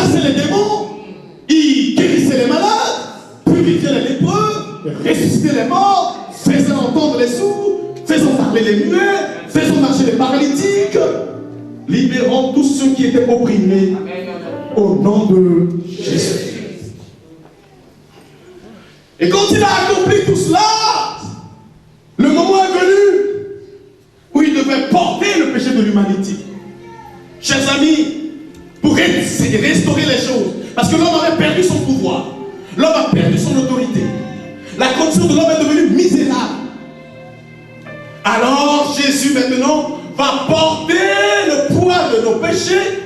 chassait les démons, il guérissait les malades, purifiait les lépreux, ressuscitait les morts, faisait entendre les sourds, faisant parler les muets, faisant marcher les paralytiques, libérant tous ceux qui étaient opprimés au nom de Jésus. Et quand il a accompli tout cela, le moment est venu où il devait porter le péché de l'humanité. Chers amis, pour restaurer les choses, parce que l'homme avait perdu son pouvoir, l'homme a perdu son autorité, la condition de l'homme est devenue misérable. Alors Jésus maintenant va porter le poids de nos péchés,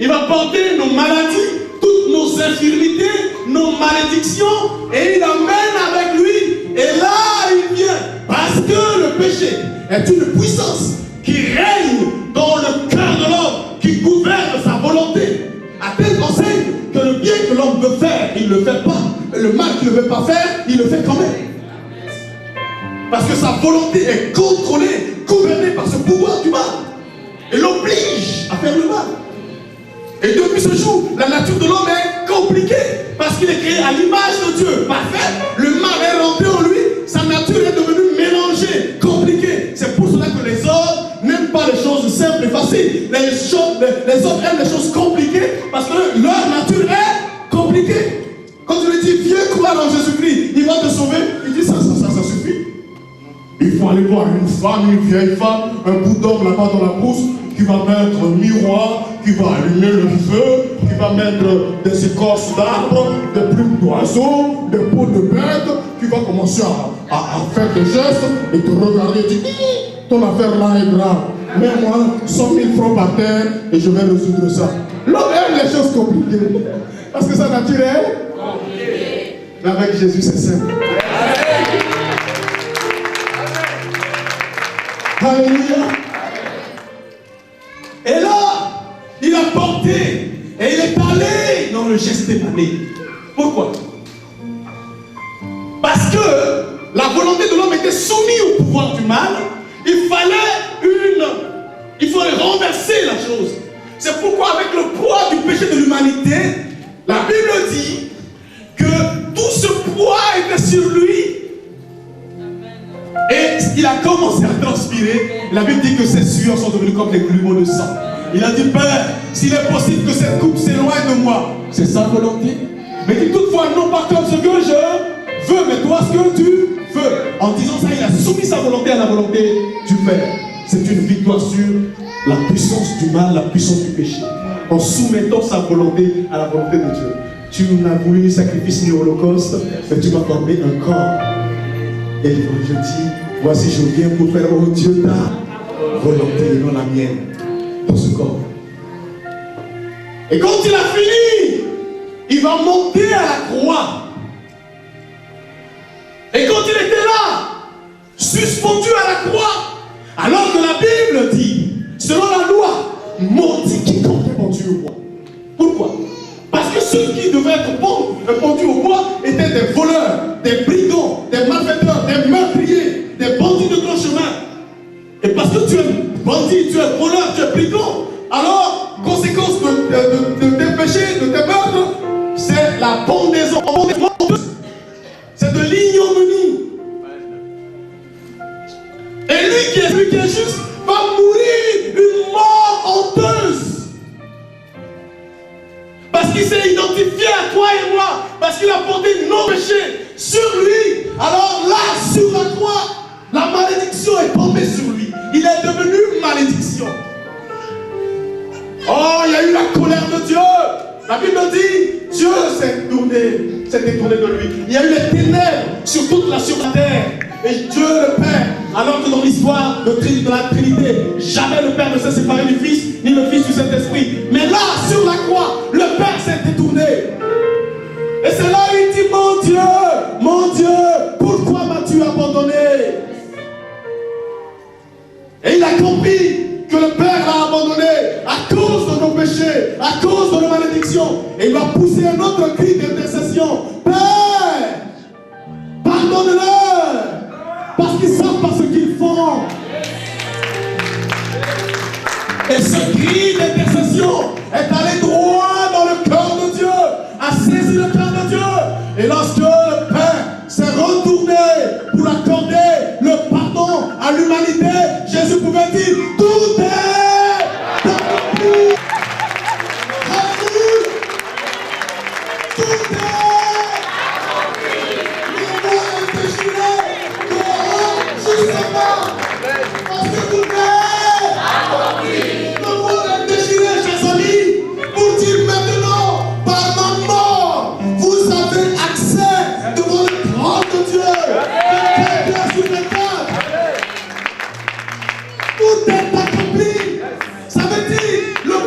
il va porter nos maladies, toutes nos infirmités, nos malédictions, et il amène avec lui, et là il vient, parce que le péché est une puissance qui règne dans le cœur de l'homme, qui gouverne sa volonté, à telle enseigne que le bien que l'homme veut faire, il ne le fait pas, le mal qu'il ne veut pas faire, il le fait quand même. Parce que sa volonté est contrôlée, gouvernée par ce pouvoir du mal, et l'oblige à faire le mal. Et depuis ce jour, la nature de l'homme est compliquée, parce qu'il est créé à l'image de Dieu, parfait. Le mal est rentré en lui, sa nature est devenue mélangée, compliquée. C'est pour cela que les hommes n'aiment pas les choses simples et faciles. Les hommes aiment les choses compliquées, parce que leur nature est compliquée. Quand tu lui dis, viens croire en Jésus-Christ, il va te sauver, il dit, ça suffit. Il faut aller voir une femme, une vieille femme, un bout d'homme là-bas dans la brousse, qui va mettre un miroir, qui va allumer le feu, qui va mettre des écorces d'arbres, des plumes d'oiseaux, des peaux de bêtes, qui va commencer à faire des gestes et te regarder et dire, ton affaire là est grave. Mets-moi 100 000 francs par terre et je vais résoudre ça. L'homme aime les choses compliquées, parce que sa nature est compliquée. Mais avec Jésus, c'est simple. Alléluia. Et là, il a porté et il est allé dans le Gethsémani. Pourquoi? Parce que la volonté de l'homme était soumise au pouvoir du mal. Il fallait renverser la chose. C'est pourquoi avec le poids du péché de l'humanité, la Bible dit que tout ce poids était sur lui. Et il a commencé à transpirer. La Bible dit que ses sueurs sont devenues comme des grumeaux de sang. Il a dit, Père, s'il est possible que cette coupe s'éloigne de moi, c'est sa volonté. Mais dit toutefois, non pas comme ce que je veux, mais toi ce que tu veux. En disant ça, il a soumis sa volonté à la volonté du Père. C'est une victoire sur la puissance du mal, la puissance du péché. En soumettant sa volonté à la volonté de Dieu. Tu n'as voulu ni sacrifice ni holocauste, mais tu m'as formé un corps. Et je dis, voici je viens pour faire, oh Dieu, ta volonté et non la mienne, dans ce corps. Et quand il a fini, il va monter à la croix. Et quand il était là, suspendu à la croix, alors que la Bible dit, selon la loi, maudit quiconque est pendu au bois. Pourquoi? Parce que ceux qui devaient être pendus au bois étaient des voleurs, des brigands, des malfaiteurs, des meurtriers, des bandits de grand chemin. Et parce que tu es bandit, tu es voleur, tu es brigand, alors, conséquence de tes péchés, de tes meurtres, c'est la pendaison. C'est de l'ignominie. Et lui qui est juste va mourir une mort honteuse. Parce qu'il s'est identifié à toi et moi, parce qu'il a porté nos péchés sur lui. Alors là, sur la croix, la malédiction est tombée sur lui. Il est devenu malédiction. Oh, il y a eu la colère de Dieu. La Bible dit, Dieu s'est détourné de lui. Il y a eu les ténèbres sur toute la terre. Et Dieu le Père, alors que dans l'histoire de la Trinité, jamais le Père ne s'est séparé du Fils, ni le Fils du Saint-Esprit. Mais là, sur la croix, le Père s'est détourné. Et c'est là où il dit, mon Dieu, pourquoi m'as-tu abandonné? Et il a compris que le Père l'a abandonné à cause de nos péchés, à cause de nos malédictions. Et il va pousser un autre cri d'intercession. Père, pardonne-leur, parce qu'ils savent pas ce qu'ils font. Et ce cri d'intercession est allé droit dans le cœur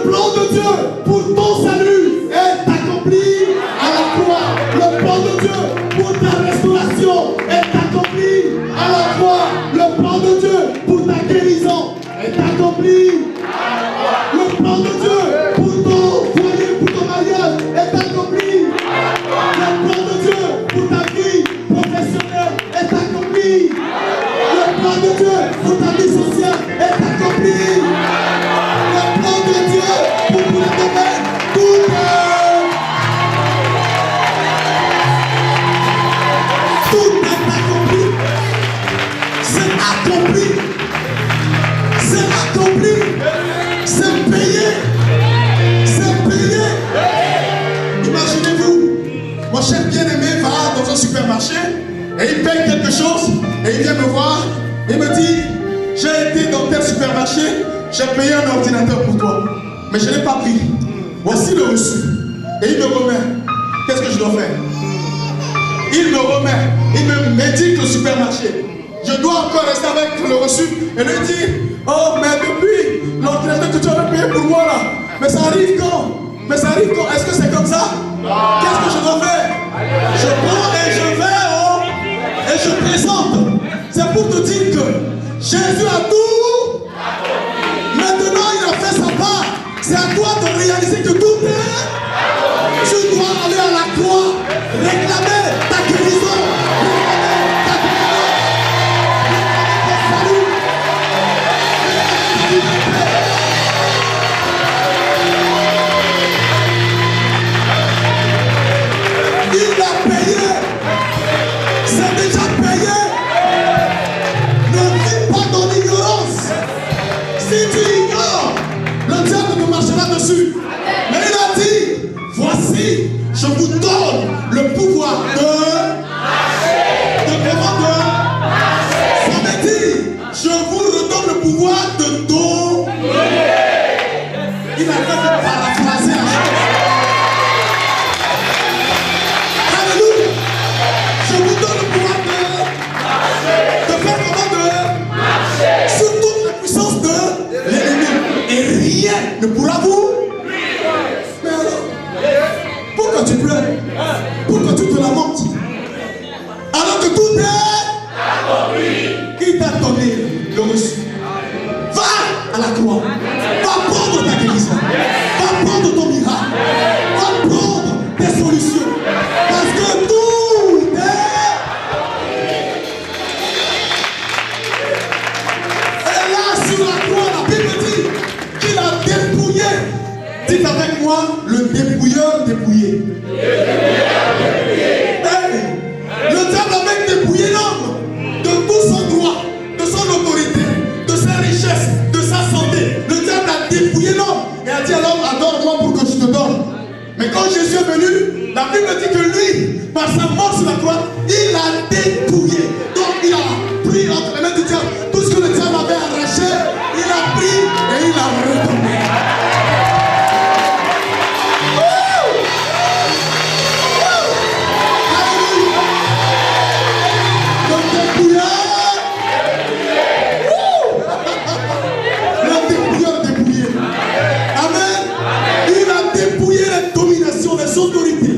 Le plan de Dieu pour ton salut est accompli à la croix. Le plan de Dieu pour ta restauration est accompli à la croix. Le plan de Dieu pour ta guérison est accompli. Le plan de Dieu pour ton foyer, pour ton mariage est accompli. Le plan de Dieu pour ta vie professionnelle est accompli. Le plan de Dieu pour ta vie sociale est accompli. Le plan de Dieu pour tous les domaines, tout est accompli. C'est accompli. C'est accompli. C'est payé. C'est payé. Imaginez-vous, mon chef bien-aimé va dans un supermarché et il paye quelque chose et il vient me voir et me dit, j'ai été dans tel supermarché, j'ai payé un ordinateur pour toi, mais je n'ai pas pris. Voici le reçu. Et il me remet. Qu'est-ce que je dois faire? Il me remet. Il me médite le supermarché. Je dois encore rester avec le reçu et lui dire, oh, mais depuis l'ordinateur que tu avais payé pour moi là, mais ça arrive quand? Mais ça arrive quand? Est-ce que c'est comme ça? Qu'est-ce que je dois faire? Je prends et je vais et je présente. C'est pour te dire que Jésus a tout. Maintenant, il a fait sa part. C'est à toi de réaliser que tout est. Tu dois aller à la croix, réclamer ta guérison, réclamer ta délivrance, réclamer ton salut, il a payé. C'est déjà payé. Ne vis pas dans l'ignorance. Si tu ignores, le diable te marchera dessus. Mais il a dit, voici, je vous donne le pouvoir de ça veut dire, je vous redonne le pouvoir de dominer. Il a fait de paraphraser la chose. Alléluia. Je vous donne le pouvoir de faire comment sur toute la puissance de l'ennemi. Et rien ne pourra vous. Mais alors, pourquoi tu pleures? Pourquoi tu te lamentes? Alors que tout est. Qui t'a donné le reçu? Va à la croix. Va prendre ta guérison. Va prendre ton miracle. Va prendre tes solutions. Parce que tout est. Et là, sur la croix, la Bible dit qu'il a dépouillé. Dites avec moi, le dépouilleur dépouillé. Le diable avait dépouillé l'homme de tout son droit, de son autorité, de sa richesse, de sa santé. Le diable a dépouillé l'homme et a dit à l'homme, adore-moi pour que je te donne. Mais quand Jésus est venu, la Bible dit que lui, par sa mort sur la croix, il a dépouillé. Donc il a pris entre les mains du diable tout ce que le diable avait arraché, il a pris et il a redonné. Les autorités,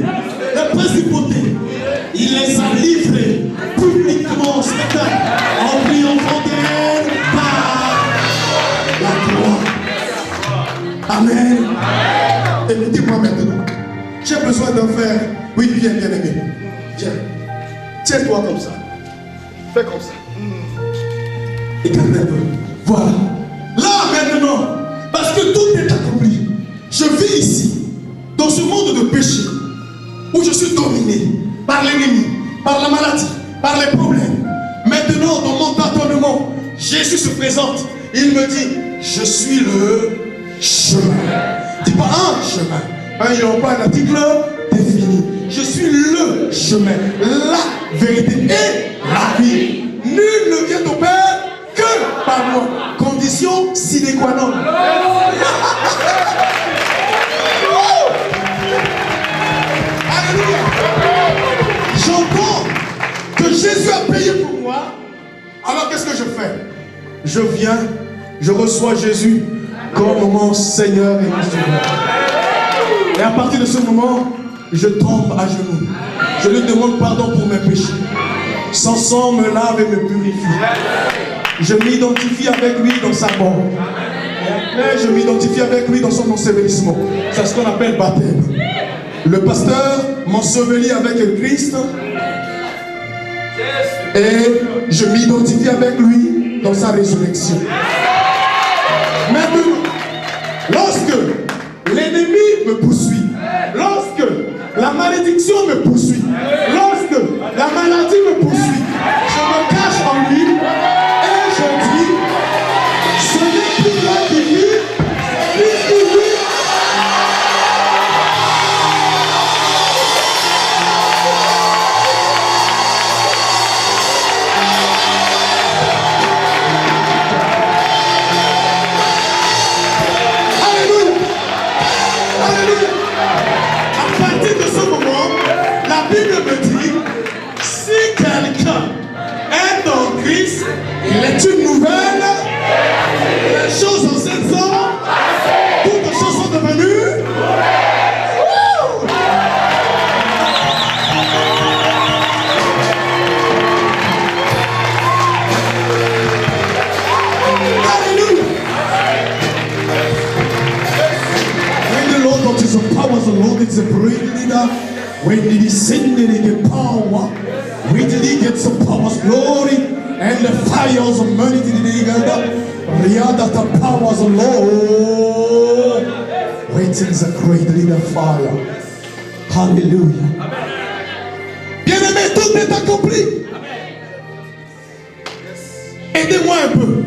les principautés, il les a livrés publiquement au spectacle en triomphant d'elle par la croix. Amen. Écoutez-moi maintenant. J'ai besoin d'un frère. Oui, viens, bien aimé. Viens. Tiens-toi comme ça. Fais comme ça. Écarte un peu. Voilà. Là maintenant, parce que tout est accompli. Je vis ici. Dans ce monde de péché, où je suis dominé par l'ennemi, par la maladie, par les problèmes. Maintenant, dans mon tâtonnement, Jésus se présente. Il me dit, je suis le chemin. Dis pas un chemin. Ils n'ont pas un article défini. Je suis le chemin, la vérité et la vie. Nul ne vient au Père que par moi. Condition sine qua non. J'entends que Jésus a payé pour moi. Alors qu'est-ce que je fais? Je viens, je reçois Jésus comme moment Seigneur et mon Sauveur. Et à partir de ce moment, je tombe à genoux. Je lui demande pardon pour mes péchés. Son sang me lave et me purifie. Je m'identifie avec lui dans sa mort. Et après, je m'identifie avec lui dans son ensevelissement. C'est ce qu'on appelle baptême. Le pasteur m'ensevelit avec le Christ. Et je m'identifie avec lui dans sa résurrection. Maintenant, lorsque l'ennemi me poursuit, lorsque la malédiction me poursuit, lorsque la maladie me poursuit, je me cache en lui et je dis, ce n'est plus moi qui vis, c'est lui qui vit. La Bible me dit, si quelqu'un est en Christ, il est une nouvelle, les choses anciennes sont, toutes les choses sont devenues. Hallelujah. When the Lord is the power of the Lord, it's a great leader. When did he send it in the power? When did he get some power's glory? And the fires of money did he get up? That the powers of Lord. Waiting is a great leader fire. Hallelujah. Bien-aimé, tout est accompli. Aidez-moi un peu.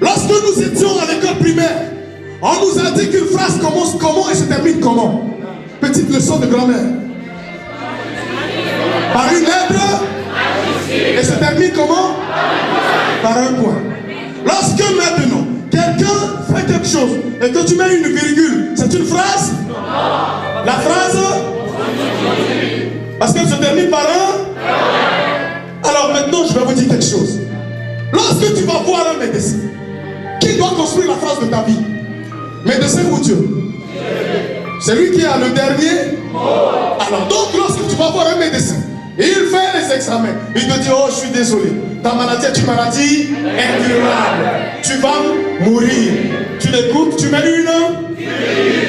Lorsque nous étions à l'école primaire, on nous a dit qu'une phrase commence comment et se termine comment. Petite leçon de grammaire. Par une lettre et se termine comment? Par un point. Lorsque maintenant quelqu'un fait quelque chose et que tu mets une virgule, c'est une phrase? La phrase? Parce qu'elle se termine par un? Alors maintenant je vais vous dire quelque chose. Lorsque tu vas voir un médecin, qui doit construire la phrase de ta vie? Médecin ou Dieu? C'est lui qui a le dernier mot. Alors donc lorsque tu vas voir un médecin, il fait les examens. Il te dit, oh, je suis désolé. Ta maladie est une maladie incurable. Tu vas mourir. Tu l'écoutes, tu mets une.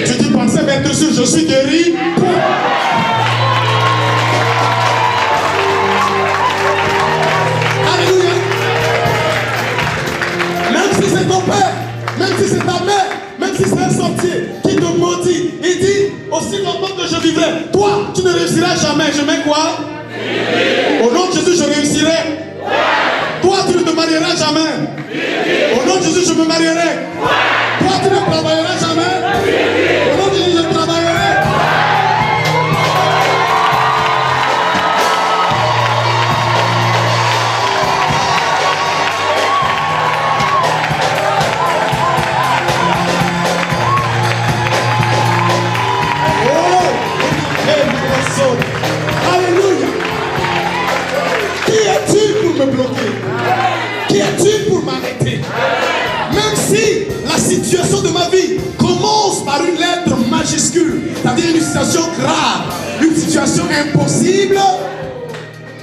Tu dis, pensez être sûr, je suis guéri. Alléluia. Même si c'est ton père, même si c'est ta mère, même si c'est un sorcier qui te maudit, il dit, aussi longtemps que je vivrai, toi, tu ne réussiras jamais. Je mets quoi? Au nom de Jésus, je réussirai. Toi, tu ne te marieras jamais. Au nom de Jésus, je me marierai. Toi, tu ne travailleras jamais. Au nom de Jésus, je travaillerai. Alléluia. Qui es-tu pour me bloquer? Qui es-tu pour m'arrêter? Même si la situation de ma vie commence par une lettre majuscule, c'est-à-dire une situation grave, une situation impossible,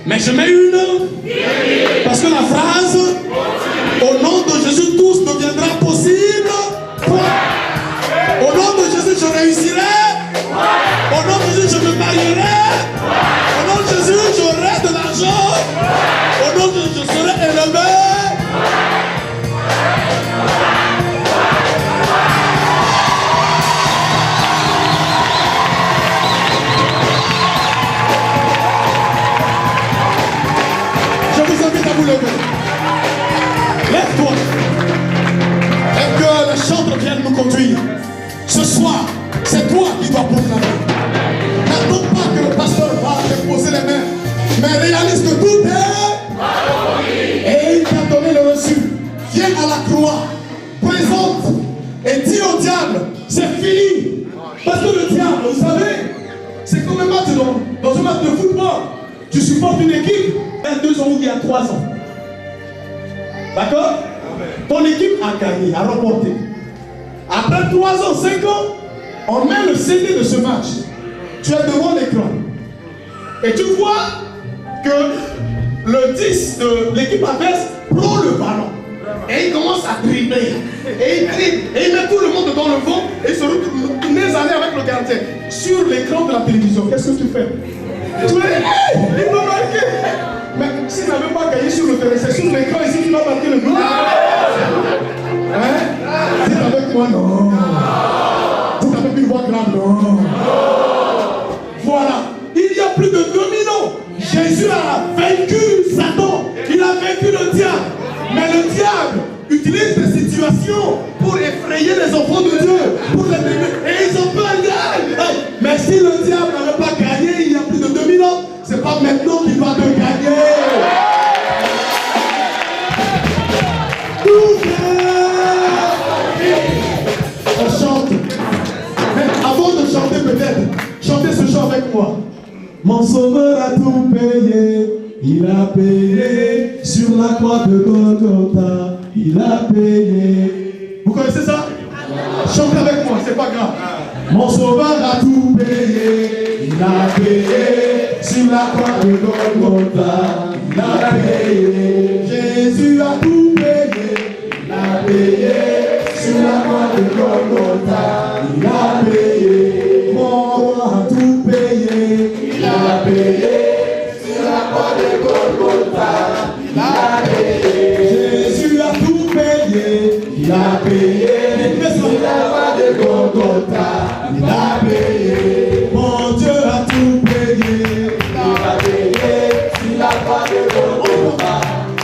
mais je mets une, parce que la phrase, au nom de Jésus, tout deviendra possible. Au nom de Jésus, je réussirai. Au nom de Jésus, je me marierai. Au nom de Jésus, j'aurai de l'argent. Au nom de Jésus, je serai élevé. Je vous invite à vous lever. Lève-toi. Et que le chantre vienne nous conduire. Ce soir, c'est toi qui dois proclamer. N'attends pas que le pasteur va te poser les mains, mais réalise que tout est. Et il t'a donné le reçu. Viens à la croix, présente et dis au diable, c'est fini. Parce que le diable, vous savez, c'est comme un match dans un match de football. Tu supportes une équipe, il y a 2 ans ou il y a 3 ans. D'accord? Ton équipe a gagné, a remporté. Après 3 ans, 5 ans, on met le CD de ce match. Tu es devant l'écran. Et tu vois que le 10 de l'équipe adverse prend le ballon. Et il commence à dribbler. Et il dribble. Et il met tout le monde dans le vent. Et il se retrouve les années avec le gardien. Sur l'écran de la télévision, qu'est-ce que tu fais? Tu dis, hey, il m'a marqué. Mais s'il n'avait pas gagné sur le terrain, c'est sur l'écran ici qu'il va marquer le but. Hein? C'est avec moi, non. C'est avec une voix grave, non. Voilà. Il y a plus de 2000 ans, Jésus a vaincu Satan. Il a vaincu le diable. Mais le diable utilise des situations pour effrayer les enfants de Dieu, pour les bébés. Et ils ont peur. Mais si le diable n'avait pas gagné il y a plus de 2000 ans, c'est pas maintenant qu'il va te gagner. On chante. Mais avant de chanter peut-être, chantez ce chant avec moi. Mon sauveur a tout payé. Il a payé sur la croix de Golgotha. Il a payé. Vous connaissez ça? Chantez avec moi, c'est pas grave. Mon sauveur a tout payé. Il a payé sur la croix de Golgotha. Il a payé. Jésus a tout payé. Il a payé sur la croix de Golgotha. Il a payé. Mon roi a tout payé. Il a payé. Il a payé. Jésus a tout payé. Il a payé. Sur la croix de Golgotha. Il a payé. Mon Dieu a tout payé. Il a payé. Sur la croix de Golgotha.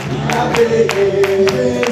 Il a payé.